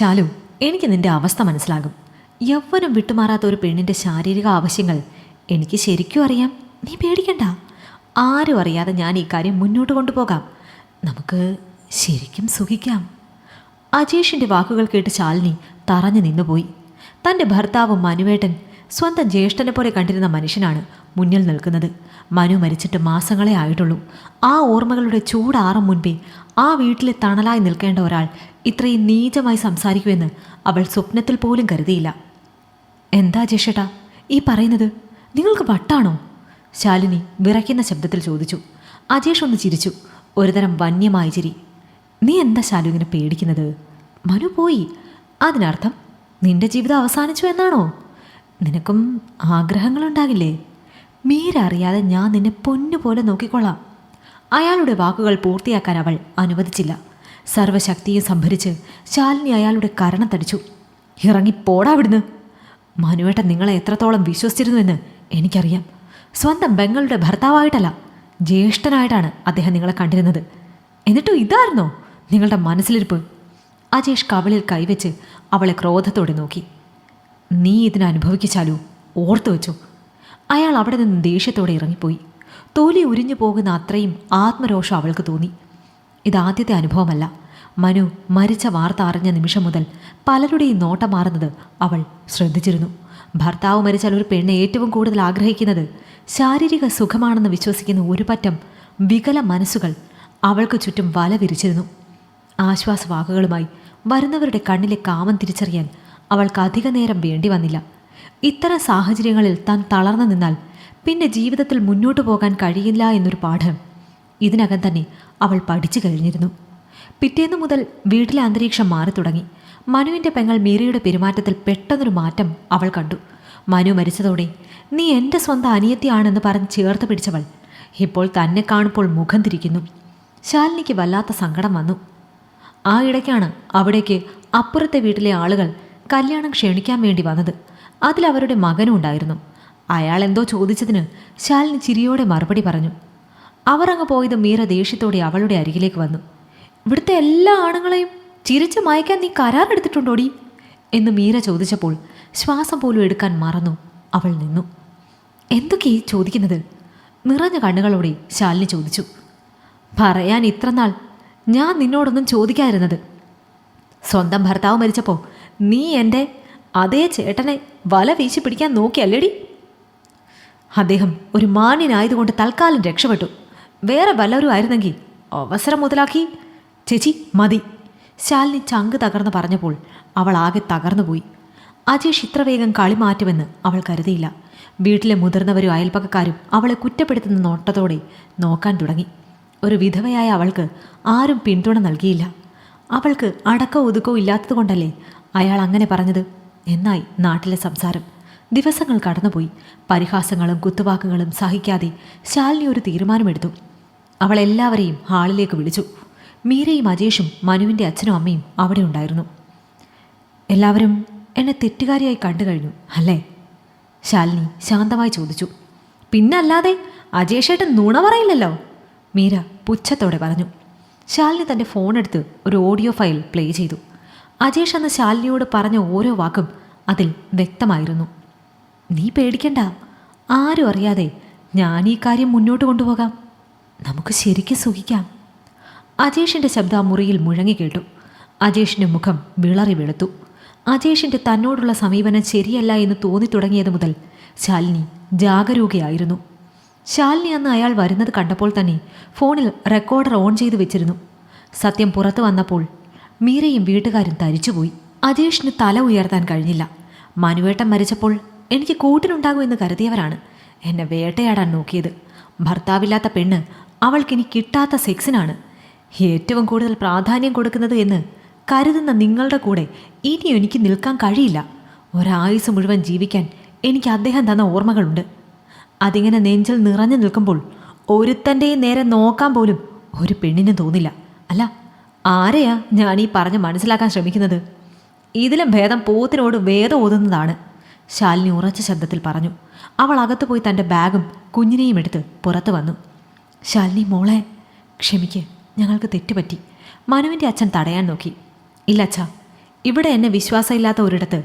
ശാലു, എനിക്ക് നിന്റെ അവസ്ഥ മനസ്സിലാകും. യൗവനം വിട്ടുമാറാത്ത ഒരു പെണ്ണിൻ്റെ ശാരീരിക ആവശ്യങ്ങൾ എനിക്ക് ശരിക്കും അറിയാം. നീ പേടിക്കണ്ട. ആരും അറിയാതെ ഞാൻ ഈ കാര്യം മുന്നോട്ട് കൊണ്ടുപോകാം. നമുക്ക് ശരിക്കും സുഖിക്കാം. അജേഷിൻ്റെ വാക്കുകൾ കേട്ട് ശാലിനി തറഞ്ഞു നിന്നുപോയി. തൻ്റെ ഭർത്താവും മനുവേട്ടൻ സ്വന്തം ജ്യേഷ്ഠനെ പോലെ കണ്ടിരുന്ന മനുഷ്യനാണ് മുന്നിൽ നിൽക്കുന്നത്. മനു മരിച്ചിട്ട് മാസങ്ങളെ ആയിട്ടുള്ളൂ. ആ ഓർമ്മകളുടെ ചൂടാറും മുൻപേ ആ വീട്ടിലെ തണലായി നിൽക്കേണ്ട ഒരാൾ ഇത്രയും നീചമായി സംസാരിക്കുമെന്ന് അവൾ സ്വപ്നത്തിൽ പോലും കരുതിയില്ല. എന്താ ജേഷേട്ടാ ഈ പറയുന്നത്? നിങ്ങൾക്ക് വട്ടാണോ? ശാലിനി വിറയ്ക്കുന്ന ശബ്ദത്തിൽ ചോദിച്ചു. അജേഷ് ഒന്ന് ചിരിച്ചു, ഒരുതരം വന്യമായ ചിരി. നീ എന്താ ശാലു ഇങ്ങനെ പേടിക്കുന്നത്? മനു പോയി, അതിനർത്ഥം നിന്റെ ജീവിതം അവസാനിച്ചു എന്നാണോ? നിനക്കും ആഗ്രഹങ്ങളുണ്ടാകില്ലേ? മീര അറിയാതെ ഞാൻ നിന്നെ പൊന്നുപോലെ നോക്കിക്കൊള്ളാം. അയാളുടെ വാക്കുകൾ പൂർത്തിയാക്കാൻ അവൾ അനുവദിച്ചില്ല. സർവശക്തിയെ സംഭരിച്ച് ശാലിനി അയാളുടെ കരണത്തടിച്ചു. ഇറങ്ങിപ്പോടാ വിടുന്ന്. മനുവേട്ടൻ നിങ്ങളെ എത്രത്തോളം വിശ്വസിച്ചിരുന്നുവെന്ന് എനിക്കറിയാം. സ്വന്തം പെങ്ങളുടെ ഭർത്താവായിട്ടല്ല, ജ്യേഷ്ഠനായിട്ടാണ് അദ്ദേഹം നിങ്ങളെ കണ്ടിരുന്നത്. എന്നിട്ടും ഇതായിരുന്നോ നിങ്ങളുടെ മനസ്സിലിരിപ്പ്? അജേഷ് കവിളിൽ കൈവച്ച് അവളെ ക്രോധത്തോടെ നോക്കി. നീ ഇതിനനുഭവിച്ചാലു, ഓർത്തു വെച്ചു. അയാൾ അവിടെ നിന്ന് ദേഷ്യത്തോടെ ഇറങ്ങിപ്പോയി. തൊലി ഉരിഞ്ഞു പോകുന്ന അത്രയും ആത്മരോഷം അവൾക്ക് തോന്നി. ഇതാദ്യത്തെ അനുഭവമല്ല. മനു മരിച്ച വാർത്ത അറിഞ്ഞ നിമിഷം മുതൽ പലരുടെയും നോട്ടം മാറുന്നത് അവൾ ശ്രദ്ധിച്ചിരുന്നു. ഭർത്താവ് മരിച്ചാൽ ഒരു പെണ്ണ് ഏറ്റവും കൂടുതൽ ആഗ്രഹിക്കുന്നത് ശാരീരിക സുഖമാണെന്ന് വിശ്വസിക്കുന്ന ഒരു പറ്റം വികല മനസ്സുകൾ അവൾക്ക് ചുറ്റും വല വിരിച്ചിരുന്നു. ആശ്വാസവാക്കുകളുമായി വരുന്നവരുടെ കണ്ണിലെ കാമം തിരിച്ചറിയാൻ അവൾക്ക് അധിക നേരം വേണ്ടി വന്നില്ല. ഇത്തരം സാഹചര്യങ്ങളിൽ താൻ തളർന്നു നിന്നാൽ പിന്നെ ജീവിതത്തിൽ മുന്നോട്ടു പോകാൻ കഴിയില്ല എന്നൊരു പാഠം ഇതിനകം തന്നെ അവൾ പഠിച്ചു കഴിഞ്ഞിരുന്നു. പിറ്റേന്നു മുതൽ വീട്ടിലെ അന്തരീക്ഷം മാറി തുടങ്ങി. മനുവിൻ്റെ പെങ്ങൾ മീരയുടെ പെരുമാറ്റത്തിൽ പെട്ടെന്നൊരു മാറ്റം അവൾ കണ്ടു. മനു മരിച്ചതോടെ നീ എൻ്റെ സ്വന്തം അനിയത്തിയാണെന്ന് പറഞ്ഞ് ചേർത്ത് പിടിച്ചവൾ ഇപ്പോൾ തന്നെ കാണുമ്പോൾ മുഖം തിരിക്കുന്നു. ശാലിനിക്ക് വല്ലാത്ത സങ്കടം വന്നു. ആ ഇടയ്ക്കാണ് അവിടേക്ക് അപ്പുറത്തെ വീട്ടിലെ ആളുകൾ കല്യാണം ക്ഷണിക്കാൻ വേണ്ടി വന്നത്. അതിലവരുടെ മകനും ഉണ്ടായിരുന്നു. അയാൾ എന്തോ ചോദിച്ചതിന് ശാലിനി ചിരിയോടെ മറുപടി പറഞ്ഞു. അവർ അങ്ങ് പോയത് മീര ദേഷ്യത്തോടെ അവളുടെ അരികിലേക്ക് വന്നു. ഇവിടുത്തെ എല്ലാ ആണുങ്ങളെയും ചിരിച്ച് മയക്കാൻ നീ കരാറെടുത്തിട്ടുണ്ടോടി എന്ന് മീര ചോദിച്ചപ്പോൾ ശ്വാസം പോലും എടുക്കാൻ മറന്നു അവൾ നിന്നു. എന്തൊക്കെയാ ചോദിക്കുന്നത്? നിറഞ്ഞ കണ്ണുകളോടെ ശാലിനി ചോദിച്ചു. പറയാൻ ഇത്രനാൾ ഞാൻ നിന്നോടൊന്നും ചോദിക്കാതിരുന്നത്. സ്വന്തം ഭർത്താവ് മരിച്ചപ്പോൾ നീ എൻ്റെ അതേ ചേട്ടനെ വല വീശി പിടിക്കാൻ നോക്കിയല്ലേടി? അദ്ദേഹം ഒരു മാന്യനായതുകൊണ്ട് തൽക്കാലം രക്ഷപ്പെട്ടു. വേറെ വല്ലവരും ആയിരുന്നെങ്കിൽ അവസരം മുതലാക്കി. ചേച്ചി മതി. ശാലിനി ചങ്ക് തകർന്ന് പറഞ്ഞപ്പോൾ അവൾ ആകെ തകർന്നുപോയി. അജേഷ് ഇത്ര വേഗം കളി മാറ്റുമെന്ന് അവൾ കരുതിയില്ല. വീട്ടിലെ മുതിർന്നവരും അയൽപ്പക്കക്കാരും അവളെ കുറ്റപ്പെടുത്തുന്ന നോട്ടത്തോടെ നോക്കാൻ തുടങ്ങി. ഒരു വിധവയായ അവൾക്ക് ആരും പിന്തുണ നൽകിയില്ല. അവൾക്ക് അടക്കോ ഒതുക്കോ ഇല്ലാത്തതുകൊണ്ടല്ലേ അയാൾ അങ്ങനെ പറഞ്ഞത് എന്നായി നാട്ടിലെ സംസാരം. ദിവസങ്ങൾ കടന്നുപോയി. പരിഹാസങ്ങളും കുത്തുവാക്കുകളും സഹിക്കാതെ ശാലിനി ഒരു തീരുമാനമെടുത്തു. അവൾ എല്ലാവരെയും ഹാളിലേക്ക് വിളിച്ചു. മീരയും അജേഷും മനുവിൻ്റെ അച്ഛനും അമ്മയും അവിടെ ഉണ്ടായിരുന്നു. എല്ലാവരും എന്നെ തെറ്റുകാരിയായി കണ്ടു കഴിഞ്ഞു അല്ലേ? ശാലിനി ശാന്തമായി ചോദിച്ചു. പിന്നല്ലാതെ, അജേഷേട്ടൻ നുണ പറയില്ലല്ലോ, മീര പുച്ഛത്തോടെ പറഞ്ഞു. ശാലിനി തൻ്റെ ഫോണെടുത്ത് ഒരു ഓഡിയോ ഫയൽ പ്ലേ ചെയ്തു. അജേഷ് അന്ന് ശാലിനിയോട് പറഞ്ഞ ഓരോ വാക്കും അതിൽ വ്യക്തമായിരുന്നു. നീ പേടിക്കണ്ട, ആരും അറിയാതെ ഞാൻ ഈ കാര്യം മുന്നോട്ട് കൊണ്ടുപോകാം. നമുക്ക് ശരിക്കും സുഖിക്കാം. അജേഷിൻ്റെ ശബ്ദം ആ മുറിയിൽ മുഴങ്ങി കേട്ടു. അജേഷിൻ്റെ മുഖം വിളറി വെളുത്തു. അജേഷിൻ്റെ തന്നോടുള്ള സമീപനം ശരിയല്ല എന്ന് തോന്നി തുടങ്ങിയത് മുതൽ ശാലിനി ജാഗരൂകയായിരുന്നു. ശാലിനി അന്ന് അയാൾ വരുന്നത് കണ്ടപ്പോൾ തന്നെ ഫോണിൽ റെക്കോർഡർ ഓൺ ചെയ്തു വെച്ചിരുന്നു. സത്യം പുറത്തു വന്നപ്പോൾ മീരയും വീട്ടുകാരും തരിച്ചുപോയി. അജേഷിന് തല ഉയർത്താൻ കഴിഞ്ഞില്ല. മനുവേട്ടൻ മരിച്ചപ്പോൾ എനിക്ക് കൂട്ടിനുണ്ടാകുമെന്ന് കരുതിയവരാണ് എന്നെ വേട്ടയാടാൻ നോക്കിയത്. ഭർത്താവില്ലാത്ത പെണ്ണ് അവൾക്കിനി കിട്ടാത്ത സെക്സിനാണ് ഏറ്റവും കൂടുതൽ പ്രാധാന്യം കൊടുക്കുന്നത് എന്ന് കരുതുന്ന നിങ്ങളുടെ കൂടെ ഇനി എനിക്ക് നിൽക്കാൻ കഴിയില്ല. ഒരായുസ് മുഴുവൻ ജീവിക്കാൻ എനിക്ക് അദ്ദേഹം തന്ന ഓർമ്മകളുണ്ട്. അതിങ്ങനെ നെഞ്ചിൽ നിറഞ്ഞു നിൽക്കുമ്പോൾ ഒരുത്തൻ്റെയും നേരെ നോക്കാൻ പോലും ഒരു പെണ്ണിനും തോന്നില്ല. അല്ല, ആരെയാ ഞാൻ ഈ പറഞ്ഞ് മനസ്സിലാക്കാൻ ശ്രമിക്കുന്നത്? ഇതിലും ഭേദം പോത്തിനോട് വേദം ഓതുന്നതാണ്, ശാലിനി ഉറച്ച ശബ്ദത്തിൽ പറഞ്ഞു. അവൾ അകത്തു പോയി തൻ്റെ ബാഗും കുഞ്ഞിനെയും എടുത്ത് പുറത്തു വന്നു. ശാലിനി മോളെ, ക്ഷമിക്ക്, ഞങ്ങൾക്ക് തെറ്റുപറ്റി. മനുവിൻ്റെ അച്ഛൻ തടയാൻ നോക്കി. ഇല്ല അച്ഛാ, ഇവിടെ എന്നെ വിശ്വാസമില്ലാത്ത ഒരിടത്ത്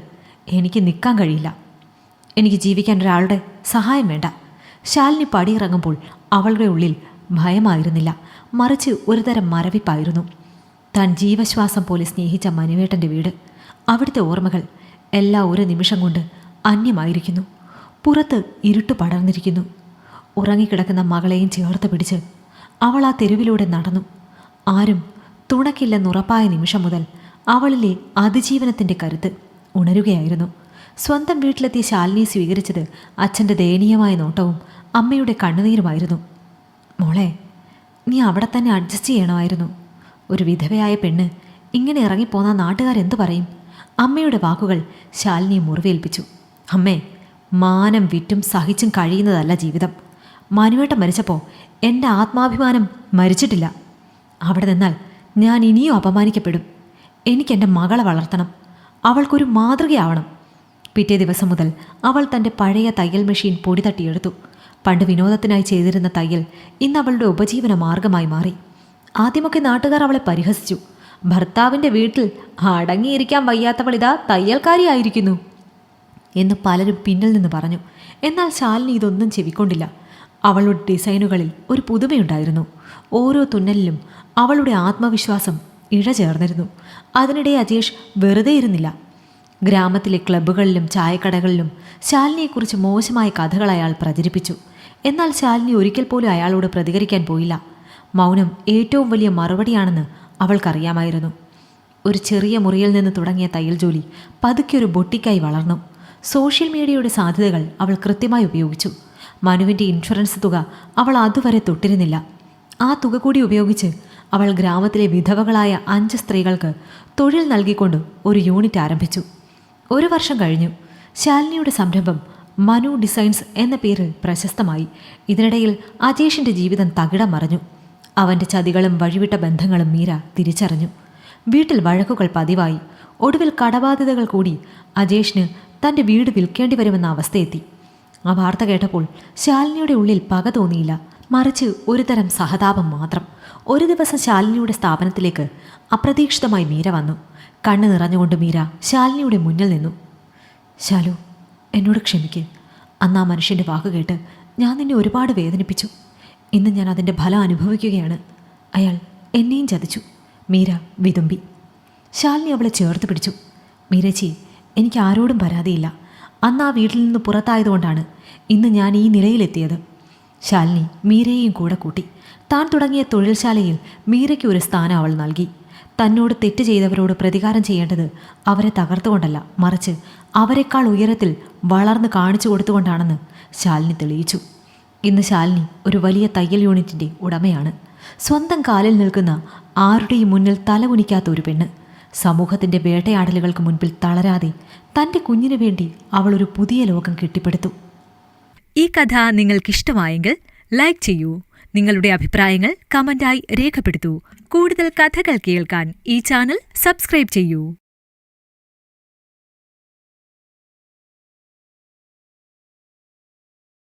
എനിക്ക് നിൽക്കാൻ കഴിയില്ല. എനിക്ക് ജീവിക്കാൻ ഒരാളുടെ സഹായം വേണ്ട. ശാലിനി പടിയിറങ്ങുമ്പോൾ അവളുടെ ഉള്ളിൽ ഭയമായിരുന്നില്ല, മറിച്ച് ഒരുതരം മരവിപ്പായിരുന്നു. താൻ ജീവശ്വാസം പോലെ സ്നേഹിച്ച മനുവേട്ടൻ്റെ വീട്, അവിടുത്തെ ഓർമ്മകൾ എല്ലാം ഒരു നിമിഷം കൊണ്ട് അന്യമായിരിക്കുന്നു. പുറത്ത് ഇരുട്ട് പടർന്നിരിക്കുന്നു. ഉറങ്ങിക്കിടക്കുന്ന മകളെയും ചേർത്ത് പിടിച്ച് അവൾ ആ തെരുവിലൂടെ നടന്നു. ആരും തുണക്കില്ലെന്നുറപ്പായ നിമിഷം മുതൽ അവളിലെ അതിജീവനത്തിൻ്റെ കരുത്ത് ഉണരുകയായിരുന്നു. സ്വന്തം വീട്ടിലെത്തിയ ശാലിനിയെ സ്വീകരിച്ചത് അച്ഛൻ്റെ ദയനീയമായ നോട്ടവും അമ്മയുടെ കണ്ണുനീരുമായിരുന്നു. മോളെ, നീ അവിടെ തന്നെ അഡ്ജസ്റ്റ് ചെയ്യണമായിരുന്നു. ഒരു വിധവയായ പെണ്ണ് ഇങ്ങനെ ഇറങ്ങിപ്പോന്ന നാട്ടുകാരെന്തു പറയും? അമ്മയുടെ വാക്കുകൾ ശാലിനിയെ മുറിവേൽപ്പിച്ചു. അമ്മേ, മാനം വിറ്റും സഹിച്ചും കഴിയുന്നതല്ല ജീവിതം. മനുവേട്ടൻ മരിച്ചപ്പോൾ എൻ്റെ ആത്മാഭിമാനം മരിച്ചിട്ടില്ല. അവിടെ നിന്നാൽ ഞാൻ ഇനിയും അപമാനിക്കപ്പെടും. എനിക്കെൻ്റെ മകളെ വളർത്തണം. അവൾക്കൊരു മാതൃകയാവണം. പിറ്റേ ദിവസം മുതൽ അവൾ തൻ്റെ പഴയ തയ്യൽ മെഷീൻ പൊടി തട്ടിയെടുത്തു. പണ്ട് വിനോദത്തിനായി ചെയ്തിരുന്ന തയ്യൽ ഇന്ന് അവളുടെ ഉപജീവന മാർഗമായി മാറി. ആദ്യമൊക്കെ നാട്ടുകാർ അവളെ പരിഹസിച്ചു. ഭർത്താവിൻ്റെ വീട്ടിൽ അടങ്ങിയിരിക്കാൻ വയ്യാത്തവളിതാ തയ്യൽക്കാരിയായിരിക്കുന്നു എന്ന് പലരും പിന്നിൽ നിന്ന് പറഞ്ഞു. എന്നാൽ ശാലിനി ഇതൊന്നും ചെവിക്കൊണ്ടില്ല. അവളുടെ ഡിസൈനുകളിൽ ഒരു പുതുമയുണ്ടായിരുന്നു. ഓരോ തുന്നലിലും അവളുടെ ആത്മവിശ്വാസം ഇഴചേർന്നിരുന്നു. അതിനിടെ അജേഷ് വെറുതെ ഇരുന്നില്ല. ഗ്രാമത്തിലെ ക്ലബ്ബുകളിലും ചായക്കടകളിലും ശാലിനിയെക്കുറിച്ച് മോശമായ കഥകൾ അയാൾ പ്രചരിപ്പിച്ചു. എന്നാൽ ശാലിനി ഒരിക്കൽ പോലും അയാളോട് പ്രതികരിക്കാൻ പോയില്ല. മൗനം ഏറ്റവും വലിയ മറുപടിയാണെന്ന് അവൾക്കറിയാമായിരുന്നു. ഒരു ചെറിയ മുറിയിൽ നിന്ന് തുടങ്ങിയ തയ്യൽ ജോലി പതുക്കെ ഒരു ബൊട്ടിക്കായി വളർന്നു. സോഷ്യൽ മീഡിയയുടെ സാധ്യതകൾ അവൾ കൃത്യമായി ഉപയോഗിച്ചു. മനുവിൻ്റെ ഇൻഷുറൻസ് തുക അവൾ അതുവരെ തൊട്ടിരുന്നില്ല. ആ തുക കൂടി ഉപയോഗിച്ച് അവൾ ഗ്രാമത്തിലെ വിധവകളായ 5 സ്ത്രീകൾക്ക് തൊഴിൽ നൽകിക്കൊണ്ട് ഒരു യൂണിറ്റ് ആരംഭിച്ചു. 1 വർഷം കഴിഞ്ഞു. ശാലിനിയുടെ സംരംഭം മനു ഡിസൈൻസ് എന്ന പേരിൽ പ്രശസ്തമായി. ഇതിനിടയിൽ അജേഷിൻ്റെ ജീവിതം തകിടം മറിഞ്ഞു. അവൻ്റെ ചതികളും വഴിവിട്ട ബന്ധങ്ങളും മീര തിരിച്ചറിഞ്ഞു. വീട്ടിൽ വഴക്കുകൾ പതിവായി. ഒടുവിൽ കടബാധ്യതകൾ കൂടി അജേഷിന് തൻ്റെ വീട് വിൽക്കേണ്ടി വരുമെന്ന അവസ്ഥയെത്തി. ആ വാർത്ത കേട്ടപ്പോൾ ശാലിനിയുടെ ഉള്ളിൽ പക തോന്നിയില്ല, മറിച്ച് ഒരുതരം സഹതാപം മാത്രം. ഒരു ദിവസം ശാലിനിയുടെ സ്ഥാപനത്തിലേക്ക് അപ്രതീക്ഷിതമായി മീര വന്നു. കണ്ണ് നിറഞ്ഞുകൊണ്ട് മീര ശാലിനിയുടെ മുന്നിൽ നിന്നു. ശാലു, എന്നോട് ക്ഷമിക്ക്. അന്ന് ആ മനുഷ്യൻ്റെ വാക്ക് കേട്ട് ഞാൻ നിന്നെ ഒരുപാട് വേദനിപ്പിച്ചു. ഇന്ന് ഞാൻ അതിൻ്റെ ഫലം അനുഭവിക്കുകയാണ്. അയാൾ എന്നെയും ചതിച്ചു. മീര വിതുമ്പി. ശാലിനി അവളെ ചേർത്ത് പിടിച്ചു. മീരച്ചി, എനിക്ക് ആരോടും പരാതിയില്ല. അന്ന് ആ വീട്ടിൽ നിന്ന് പുറത്തായതുകൊണ്ടാണ് ഇന്ന് ഞാൻ ഈ നിലയിലെത്തിയത്. ശാലിനി മീരയെയും കൂടെ കൂട്ടി. താൻ തുടങ്ങിയ തൊഴിൽശാലയിൽ മീരയ്ക്ക് ഒരു സ്ഥാനം അവൾ നൽകി. തന്നോട് തെറ്റ് ചെയ്തവരോട് പ്രതികാരം ചെയ്യേണ്ടത് അവരെ തകർത്തുകൊണ്ടല്ല, മറിച്ച് അവരെക്കാൾ ഉയരത്തിൽ വളർന്ന് കാണിച്ചു കൊടുത്തുകൊണ്ടാണെന്ന് ശാലിനി തെളിയിച്ചു. ഇന്ന് ശാലിനി ഒരു വലിയ തയ്യൽ യൂണിറ്റിൻ്റെ ഉടമയാണ്. സ്വന്തം കാലിൽ നിൽക്കുന്ന ആരുടെയും മുന്നിൽ തലകുനിക്കാത്ത ഒരു പെണ്ണ്. സമൂഹത്തിൻ്റെ വേട്ടയാടലുകൾക്ക് മുൻപിൽ തളരാതെ തൻ്റെ കുഞ്ഞിനു വേണ്ടി അവൾ ഒരു പുതിയ ലോകം കെട്ടിപ്പടുത്തു. ഈ കഥ നിങ്ങൾക്കിഷ്ടമായെങ്കിൽ ലൈക്ക് ചെയ്യൂ. നിങ്ങളുടെ അഭിപ്രായങ്ങൾ കമന്റായി രേഖപ്പെടുത്തൂ. കൂടുതൽ കഥകൾ കേൾക്കാൻ ഈ ചാനൽ സബ്സ്ക്രൈബ് ചെയ്യൂ.